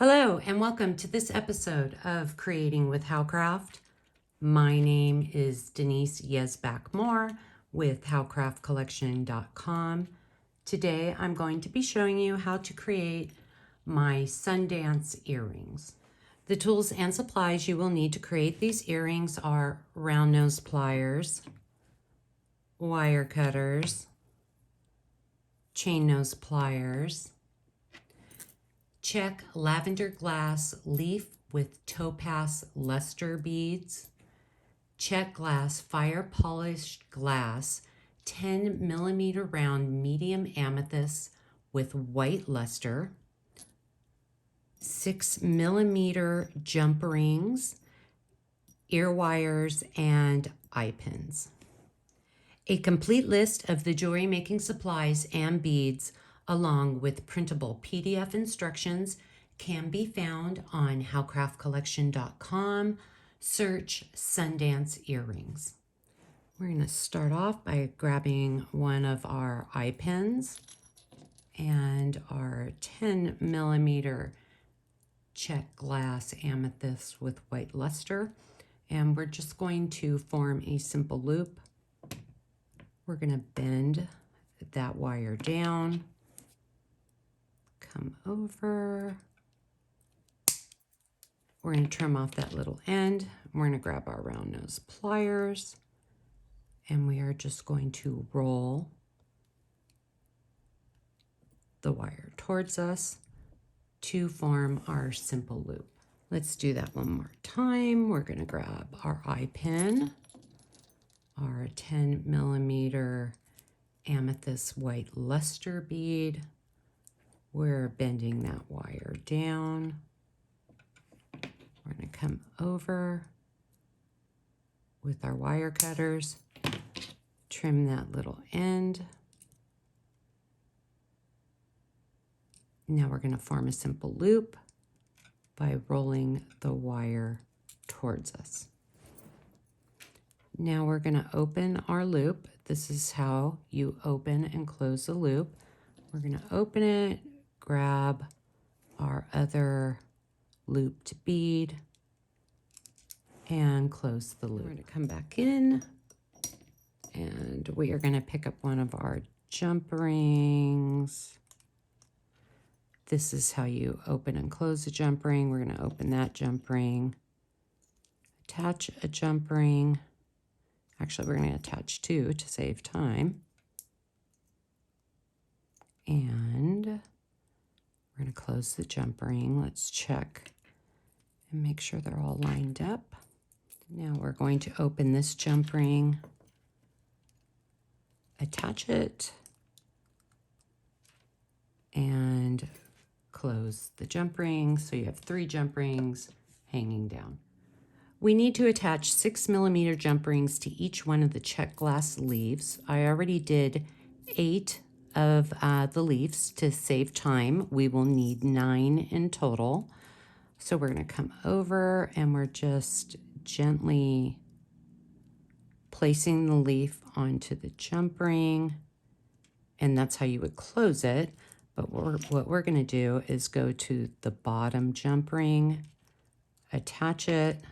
Hello and welcome to this episode of Creating with Howcraft. My name is Denise Yezbak Moore with howcraftcollection.com. Today I'm going to be showing you how to create my Sundance earrings. The tools and supplies you will need to create these earrings are round nose pliers, wire cutters, chain nose pliers, Czech lavender glass leaf with topaz luster beads, Czech glass fire polished glass 10 millimeter round medium amethyst with white luster, 6 millimeter jump rings, ear wires, and eye pins. A complete list of the jewelry making supplies and beads along with printable PDF instructions can be found on howcraftcollection.com. Search Sundance earrings. We're going to start off by grabbing one of our eye pins and our 10 millimeter Czech glass amethyst with white luster. And we're just going to form a simple loop. We're going to bend that wire down. Come over. We're going to trim off that little end. We're going to grab our round nose pliers and we are just going to roll the wire towards us to form our simple loop. Let's do that one more time. We're going to grab our eye pin, our 10 millimeter amethyst white luster bead. We're bending that wire down. We're going to come over with our wire cutters, trim that little end. Now we're going to form a simple loop by rolling the wire towards us. Now we're going to open our loop. This is how you open and close the loop. We're going to open it, grab our other looped bead, and close the loop. We're going to come back in, and we are going to pick up one of our jump rings. This is how you open and close a jump ring. We're going to open that jump ring, attach a jump ring. Actually, we're going to attach two to save time. And we're going to close the jump ring. Let's check and make sure they're all lined up. Now we're going to open this jump ring, attach it, and close the jump ring. So you have 3 jump rings hanging down. We need to attach 6 millimeter jump rings to each one of the Czech glass leaves. I already did 8 of the leaves to save time. We will need 9 in total. So we're going to come over and we're just gently placing the leaf onto the jump ring. And that's how you would close it. But what we're going to do is go to the bottom jump ring, attach it,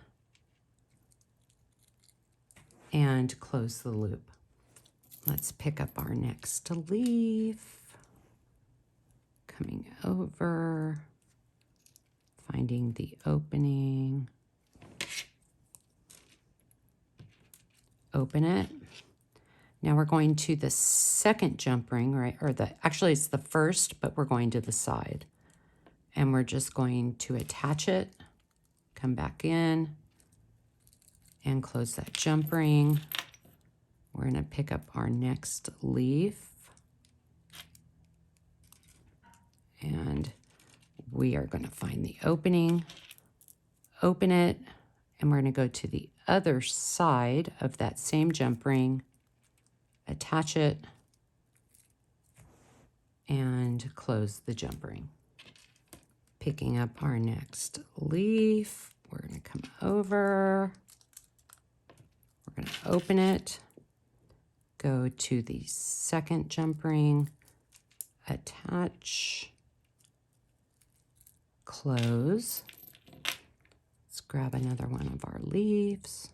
and close the loop. Let's pick up our next leaf, coming over, finding the opening, open it. Now we're going to the second jump ring, right? Or actually it's the first, but we're going to the side. And we're just going to attach it, come back in, and close that jump ring. We're going to pick up our next leaf. And we are going to find the opening, open it, and we're going to go to the other side of that same jump ring, attach it, and close the jump ring. Picking up our next leaf, we're going to come over, we're going to open it, go to the second jump ring, attach, close. Let's grab another one of our leaves.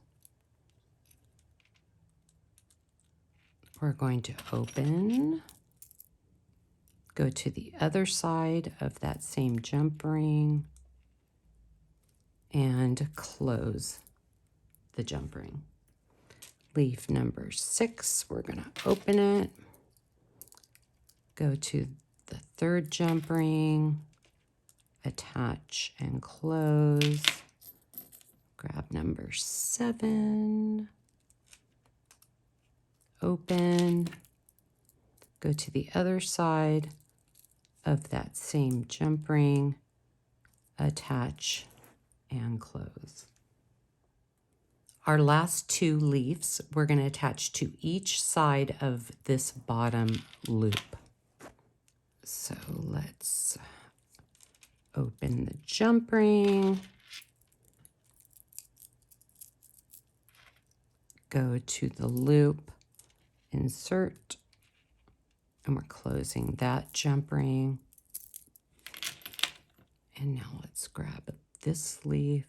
We're going to open, go to the other side of that same jump ring, and close the jump ring. Leaf number 6, we're going to open it, go to the third jump ring, attach and close, grab number 7, open, go to the other side of that same jump ring, attach and close. Our last 2 leaves we're going to attach to each side of this bottom loop. So let's open the jump ring, go to the loop, insert, and we're closing that jump ring. And now let's grab this leaf,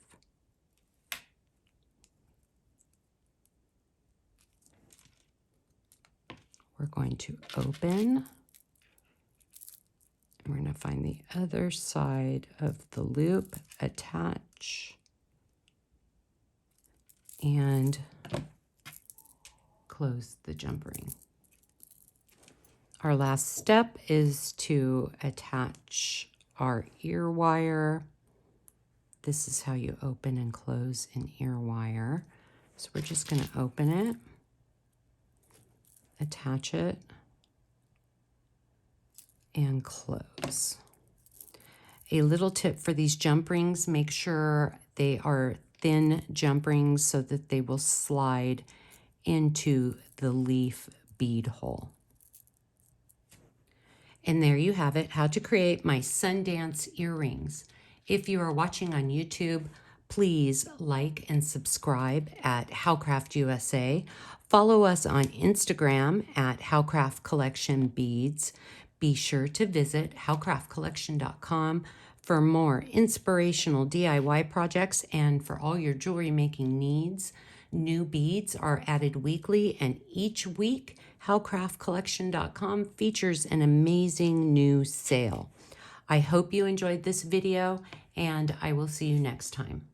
we're going to open, and we're going to find the other side of the loop, attach, and close the jump ring. Our last step is to attach our ear wire. This is how you open and close an ear wire. So we're just going to open it, attach it, and close. A little tip for these jump rings, make sure they are thin jump rings so that they will slide into the leaf bead hole. And there you have it, how to create my Sundance earrings. If you are watching on YouTube, please like and subscribe at Howcraft USA. Follow us on Instagram at Howcraft Collection Beads. Be sure to visit howcraftcollection.com for more inspirational DIY projects and for all your jewelry making needs. New beads are added weekly, and each week, howcraftcollection.com features an amazing new sale. I hope you enjoyed this video, and I will see you next time.